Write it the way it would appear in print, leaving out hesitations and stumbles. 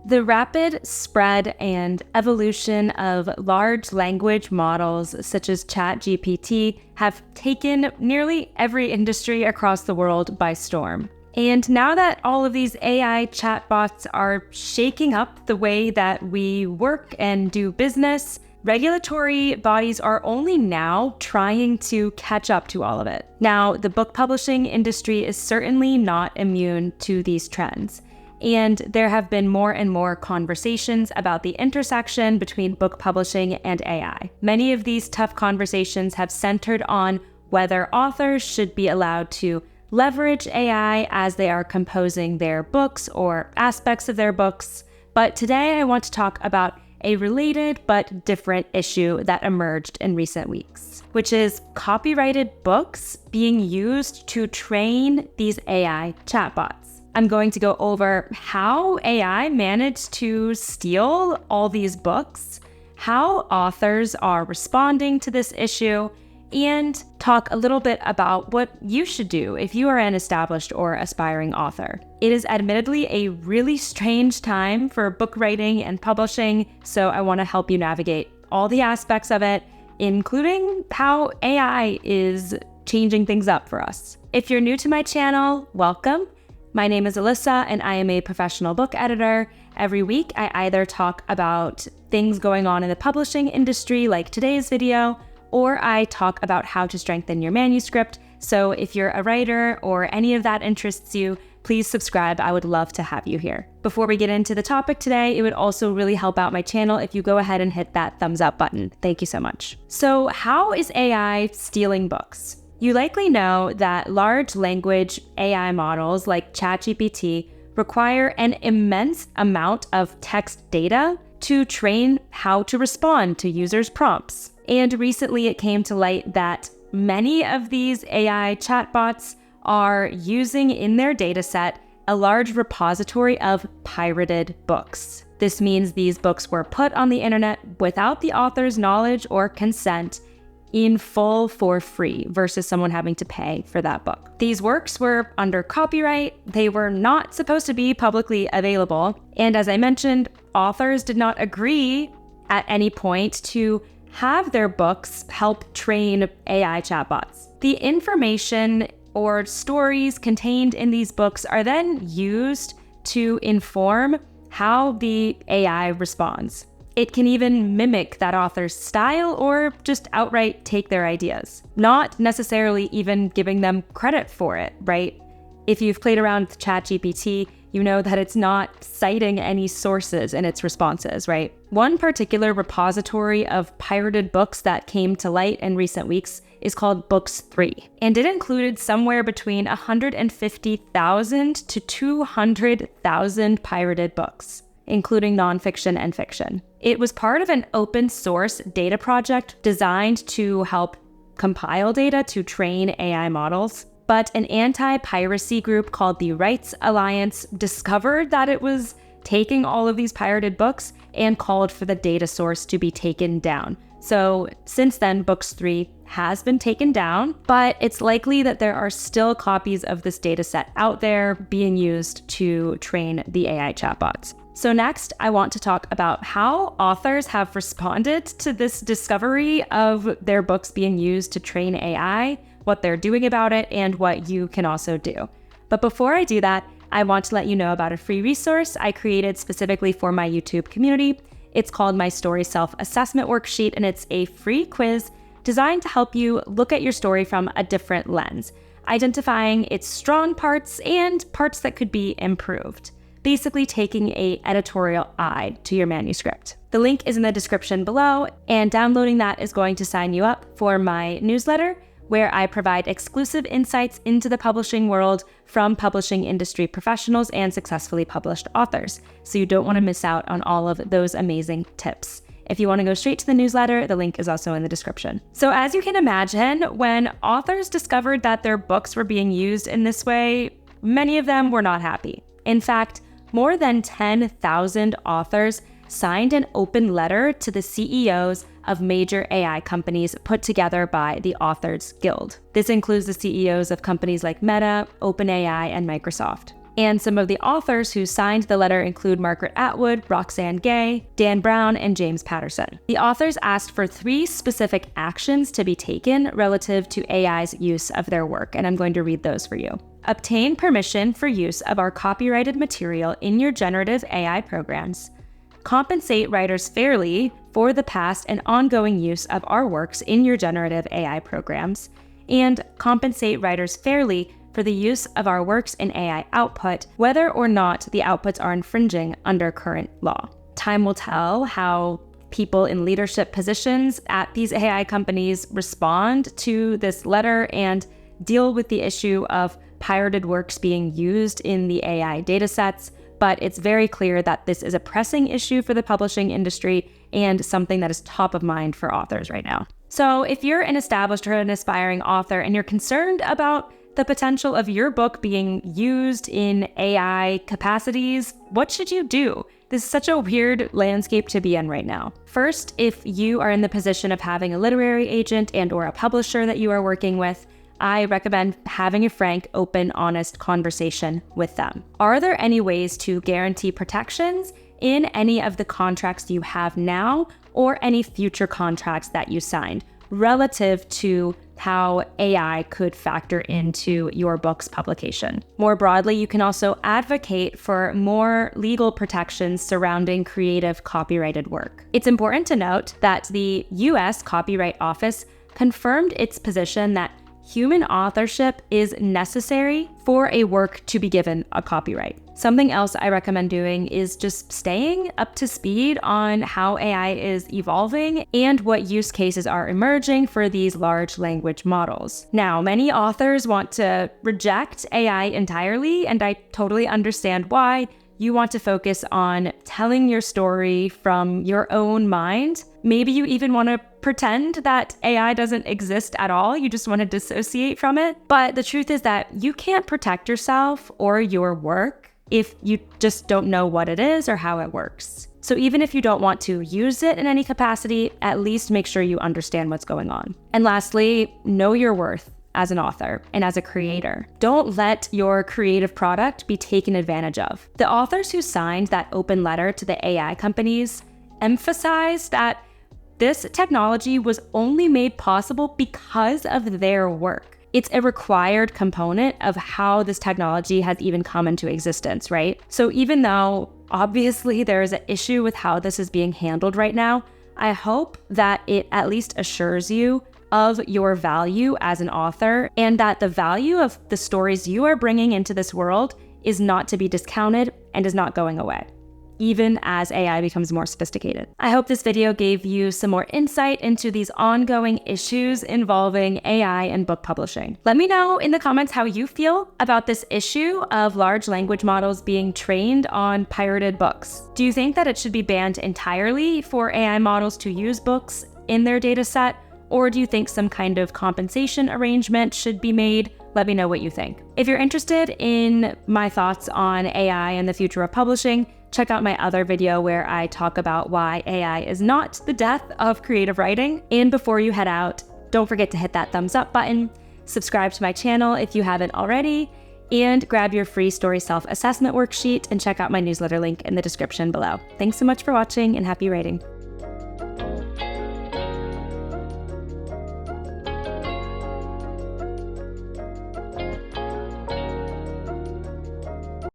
The rapid spread and evolution of large language models such as ChatGPT have taken nearly every industry across the world by storm. And now that all of these AI chatbots are shaking up the way that we work and do business, regulatory bodies are only now trying to catch up to all of it. Now, the book publishing industry is certainly not immune to these trends. And there have been more and more conversations about the intersection between book publishing and AI. Many of these tough conversations have centered on whether authors should be allowed to leverage AI as they are composing their books or aspects of their books. But today I want to talk about a related but different issue that emerged in recent weeks, which is copyrighted books being used to train these AI chatbots. I'm going to go over how AI managed to steal all these books, how authors are responding to this issue, and talk a little bit about what you should do if you are an established or aspiring author. It is admittedly a really strange time for book writing and publishing, so I want to help you navigate all the aspects of it, including how AI is changing things up for us. If you're new to my channel, welcome. My name is Alyssa, and I am a professional book editor. Every week, I either talk about things going on in the publishing industry, like today's video, or I talk about how to strengthen your manuscript. So if you're a writer or any of that interests you, please subscribe. I would love to have you here. Before we get into the topic today, it would also really help out my channel if you go ahead and hit that thumbs up button. Thank you so much. So how is AI stealing books? You likely know that large language AI models like ChatGPT require an immense amount of text data to train how to respond to users' prompts. And recently it came to light that many of these AI chatbots are using in their dataset a large repository of pirated books. This means these books were put on the internet without the author's knowledge or consent, in full for free versus someone having to pay for that book. These works were under copyright. They were not supposed to be publicly available. And as I mentioned, authors did not agree at any point to have their books help train AI chatbots. The information or stories contained in these books are then used to inform how the AI responds. It can even mimic that author's style or just outright take their ideas, not necessarily even giving them credit for it, right? If you've played around with ChatGPT, you know that it's not citing any sources in its responses, right? One particular repository of pirated books that came to light in recent weeks is called Books 3, and it included somewhere between 150,000 to 200,000 pirated books, including nonfiction and fiction. It was part of an open source data project designed to help compile data to train AI models. But an anti-piracy group called the Rights Alliance discovered that it was taking all of these pirated books and called for the data source to be taken down. So since then, Books 3 has been taken down, but it's likely that there are still copies of this data set out there being used to train the AI chatbots. So next, I want to talk about how authors have responded to this discovery of their books being used to train AI, what they're doing about it, and what you can also do. But before I do that, I want to let you know about a free resource I created specifically for my YouTube community. It's called my Story Self-Assessment Worksheet, and it's a free quiz designed to help you look at your story from a different lens, identifying its strong parts and parts that could be improved. Basically taking an editorial eye to your manuscript. The link is in the description below, and downloading that is going to sign you up for my newsletter, where I provide exclusive insights into the publishing world from publishing industry professionals and successfully published authors. So you don't want to miss out on all of those amazing tips. If you want to go straight to the newsletter, the link is also in the description. So as you can imagine, when authors discovered that their books were being used in this way, many of them were not happy. In fact, more than 10,000 authors signed an open letter to the CEOs of major AI companies put together by the Authors Guild. This includes the CEOs of companies like Meta, OpenAI, and Microsoft. And some of the authors who signed the letter include Margaret Atwood, Roxane Gay, Dan Brown, and James Patterson. The authors asked for 3 specific actions to be taken relative to AI's use of their work, and I'm going to read those for you. Obtain permission for use of our copyrighted material in your generative AI programs. Compensate writers fairly for the past and ongoing use of our works in your generative AI programs. And compensate writers fairly for the use of our works in AI output, whether or not the outputs are infringing under current law. Time will tell how people in leadership positions at these AI companies respond to this letter and deal with the issue of pirated works being used in the AI datasets. But it's very clear that this is a pressing issue for the publishing industry and something that is top of mind for authors right now. So if you're an established or an aspiring author and you're concerned about the potential of your book being used in AI capacities, what should you do? This is such a weird landscape to be in right now. First, if you are in the position of having a literary agent and or a publisher that you are working with, I recommend having a frank, open, honest conversation with them. Are there any ways to guarantee protections in any of the contracts you have now or any future contracts that you signed relative to how AI could factor into your book's publication? More broadly, you can also advocate for more legal protections surrounding creative copyrighted work. It's important to note that the US Copyright Office confirmed its position that human authorship is necessary for a work to be given a copyright. Something else I recommend doing is just staying up to speed on how AI is evolving and what use cases are emerging for these large language models. Now, many authors want to reject AI entirely, and I totally understand why. You want to focus on telling your story from your own mind. Maybe you even want to pretend that AI doesn't exist at all. You just want to dissociate from it. But the truth is that you can't protect yourself or your work if you just don't know what it is or how it works. So even if you don't want to use it in any capacity, at least make sure you understand what's going on. And lastly, know your worth as an author and as a creator. Don't let your creative product be taken advantage of. The authors who signed that open letter to the AI companies emphasized that this technology was only made possible because of their work. It's a required component of how this technology has even come into existence, right? So even though obviously there is an issue with how this is being handled right now, I hope that it at least assures you of your value as an author and that the value of the stories you are bringing into this world is not to be discounted and is not going away, even as AI becomes more sophisticated. I hope this video gave you some more insight into these ongoing issues involving AI and book publishing. Let me know in the comments how you feel about this issue of large language models being trained on pirated books. Do you think that it should be banned entirely for AI models to use books in their data set? Or do you think some kind of compensation arrangement should be made? Let me know what you think. If you're interested in my thoughts on AI and the future of publishing, check out my other video where I talk about why AI is not the death of creative writing. And before you head out, don't forget to hit that thumbs up button, subscribe to my channel if you haven't already, and grab your free story self-assessment worksheet and check out my newsletter link in the description below. Thanks so much for watching and happy writing.